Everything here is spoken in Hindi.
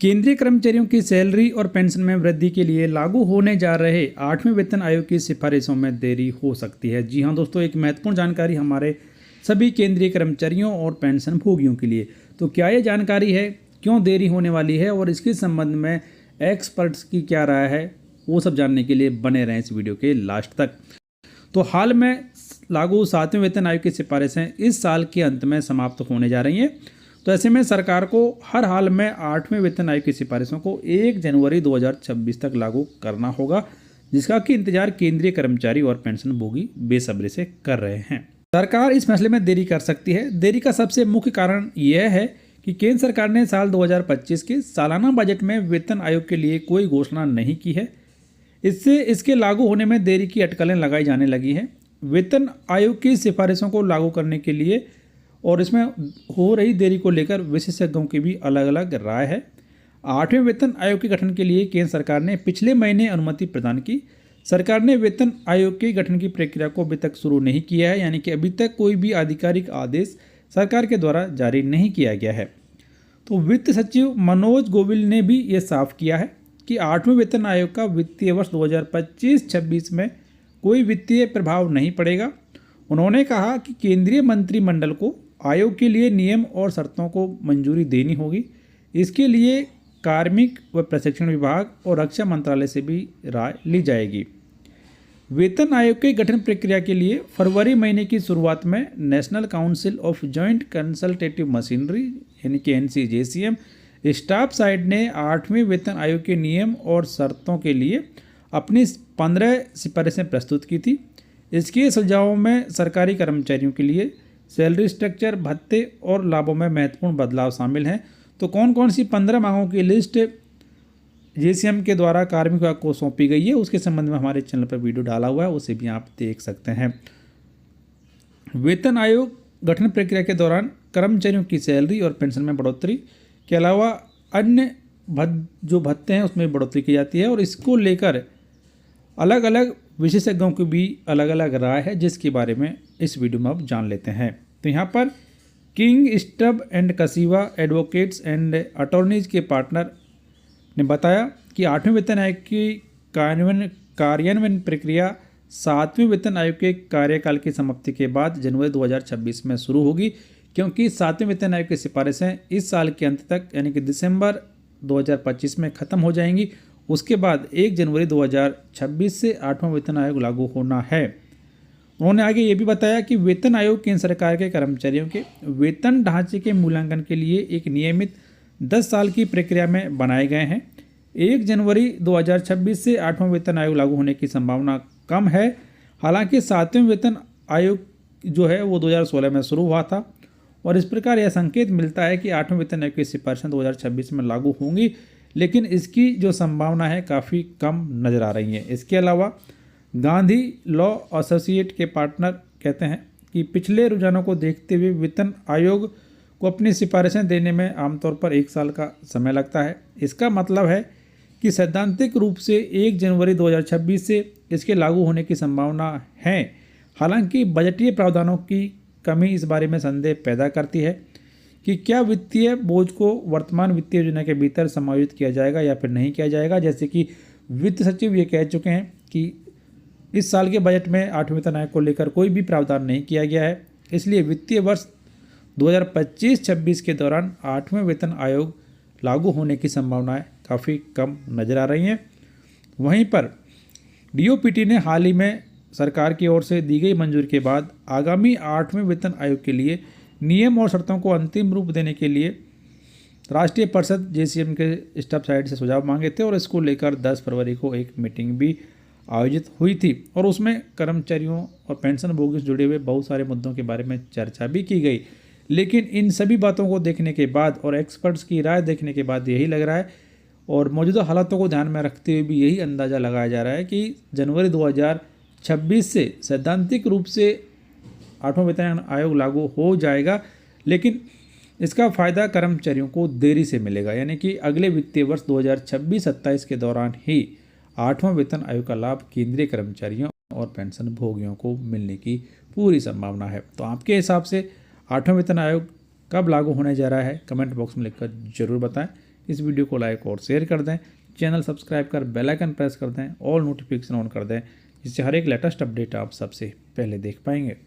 केंद्रीय कर्मचारियों की सैलरी और पेंशन में वृद्धि के लिए लागू होने जा रहे 8वें वेतन आयोग की सिफारिशों में देरी हो सकती है। जी हां दोस्तों, एक महत्वपूर्ण जानकारी हमारे सभी केंद्रीय कर्मचारियों और पेंशन भोगियों के लिए। तो क्या ये जानकारी है, क्यों देरी होने वाली है और इसके संबंध में एक्सपर्ट्स की क्या राय है, वो सब जानने के लिए बने रहें इस वीडियो के लास्ट तक। तो हाल में लागू 7वें वेतन आयोग की सिफारिशें इस साल के अंत में समाप्त होने जा रही हैं। तो ऐसे में सरकार को हर हाल में 8वें वेतन आयोग की सिफारिशों को 1 जनवरी 2026 तक लागू करना होगा, जिसका कि इंतजार केंद्रीय कर्मचारी और पेंशन भोगी बेसब्री से कर रहे हैं। सरकार इस फैसले में देरी कर सकती है। देरी का सबसे मुख्य कारण यह है कि केंद्र सरकार ने साल 2025 के सालाना बजट में वेतन आयोग के लिए कोई घोषणा नहीं की है। इससे इसके लागू होने में देरी की अटकलें लगाई जाने लगी हैं। वेतन आयोग की सिफारिशों को लागू करने के लिए और इसमें हो रही देरी को लेकर विशेषज्ञों की भी अलग अलग राय है। 8वें वेतन आयोग के गठन के लिए केंद्र सरकार ने पिछले महीने अनुमति प्रदान की। सरकार ने वेतन आयोग के गठन की प्रक्रिया को अभी तक शुरू नहीं किया है, यानी कि अभी तक कोई भी आधिकारिक आदेश सरकार के द्वारा जारी नहीं किया गया है। तो वित्त सचिव मनोज गोयल ने भी ये साफ किया है कि 8वें वेतन आयोग का वित्तीय वर्ष 2025-26 में कोई वित्तीय प्रभाव नहीं पड़ेगा। उन्होंने कहा कि केंद्रीय मंत्रिमंडल को आयोग के लिए नियम और शर्तों को मंजूरी देनी होगी। इसके लिए कार्मिक व प्रशिक्षण विभाग और रक्षा मंत्रालय से भी राय ली जाएगी। वेतन आयोग के गठन प्रक्रिया के लिए फरवरी महीने की शुरुआत में national council of joint consultative machinery यानी कि NCJCM स्टाफ साइड ने 8वें वेतन आयोग के नियम और शर्तों के लिए अपनी 15 सिफारिशें प्रस्तुत की थी। इसके सुझावों में सरकारी कर्मचारियों के लिए सैलरी स्ट्रक्चर, भत्ते और लाभों में महत्वपूर्ण बदलाव शामिल हैं। तो कौन कौन सी 15 मांगों की लिस्ट JCM के द्वारा कार्मिक विभाग को सौंपी गई है, उसके संबंध में हमारे चैनल पर वीडियो डाला हुआ है, उसे भी आप देख सकते हैं। वेतन आयोग गठन प्रक्रिया के दौरान कर्मचारियों की सैलरी और पेंशन में बढ़ोतरी के अलावा अन्य जो भत्ते हैं उसमें बढ़ोतरी की जाती है और इसको लेकर अलग अलग विशेषज्ञों की भी अलग अलग राय है, जिसके बारे में इस वीडियो में आप जान लेते हैं। तो यहाँ पर King Stubb and Kasiva advocates and attorneys के पार्टनर ने बताया कि 8वें वेतन आयोग की कार्यान्वयन प्रक्रिया 7वें वेतन आयोग के कार्यकाल की समाप्ति के बाद जनवरी 2026 में शुरू होगी, क्योंकि 7वें वेतन आयोग की सिफारिशें इस साल के अंत तक यानी कि दिसंबर 2025 में ख़त्म हो जाएंगी। उसके बाद 1 जनवरी 2026 से 8वां वेतन आयोग लागू होना है। उन्होंने आगे ये भी बताया कि वेतन आयोग केंद्र सरकार के कर्मचारियों के वेतन ढांचे के मूल्यांकन के लिए एक नियमित 10 साल की प्रक्रिया में बनाए गए हैं। 1 जनवरी 2026 से 8वां वेतन आयोग लागू होने की संभावना कम है। हालांकि 7वें वेतन आयोग जो है वो 2016 में शुरू हुआ था और इस प्रकार यह संकेत मिलता है कि 8वें वेतन आयोग की सिफारिशें 2026 में लागू होंगी, लेकिन इसकी जो संभावना है काफ़ी कम नज़र आ रही है। इसके अलावा गांधी लॉ एसोसिएट के पार्टनर कहते हैं कि पिछले रुझानों को देखते हुए वेतन आयोग को अपनी सिफारिशें देने में आमतौर पर 1 साल का समय लगता है। इसका मतलब है कि सैद्धांतिक रूप से 1 जनवरी 2026 से इसके लागू होने की संभावना है। हालांकि बजटीय प्रावधानों की कमी इस बारे में संदेह पैदा करती है कि क्या वित्तीय बोझ को वर्तमान वित्तीय योजना के भीतर समायोजित किया जाएगा या फिर नहीं किया जाएगा। जैसे कि वित्त सचिव ये कह चुके हैं कि इस साल के बजट में 8वें वेतन आयोग को लेकर कोई भी प्रावधान नहीं किया गया है, इसलिए वित्तीय वर्ष 2025-26 के दौरान 8वें वेतन आयोग लागू होने की संभावनाएं काफ़ी कम नज़र आ रही हैं। वहीं पर DOPT ने हाल ही में सरकार की ओर से दी गई मंजूरी के बाद आगामी 8वें वेतन आयोग के लिए नियम और शर्तों को अंतिम रूप देने के लिए राष्ट्रीय परिषद JCM के स्टाफ साइड से सुझाव मांगे थे और इसको लेकर 10 फरवरी को एक मीटिंग भी आयोजित हुई थी और उसमें कर्मचारियों और पेंशन भोगी से जुड़े हुए बहुत सारे मुद्दों के बारे में चर्चा भी की गई। लेकिन इन सभी बातों को देखने के बाद और एक्सपर्ट्स की राय देखने के बाद यही लग रहा है और मौजूदा हालातों को ध्यान में रखते हुए भी यही अंदाज़ा लगाया जा रहा है कि जनवरी 2026 से सैद्धांतिक रूप से 8वां वेतन आयोग लागू हो जाएगा, लेकिन इसका फ़ायदा कर्मचारियों को देरी से मिलेगा, यानी कि अगले वित्तीय वर्ष 2026-27 के दौरान ही 8वां वेतन आयोग का लाभ केंद्रीय कर्मचारियों और पेंशन भोगियों को मिलने की पूरी संभावना है। तो आपके हिसाब से 8वां वेतन आयोग कब लागू होने जा रहा है, कमेंट बॉक्स में लिखकर जरूर बताएं। इस वीडियो को लाइक और शेयर कर दें, चैनल सब्सक्राइब कर बेल आइकन प्रेस कर दें, ऑल नोटिफिकेशन ऑन कर दें, जिससे हर एक लेटेस्ट अपडेट आप सबसे पहले देख पाएंगे।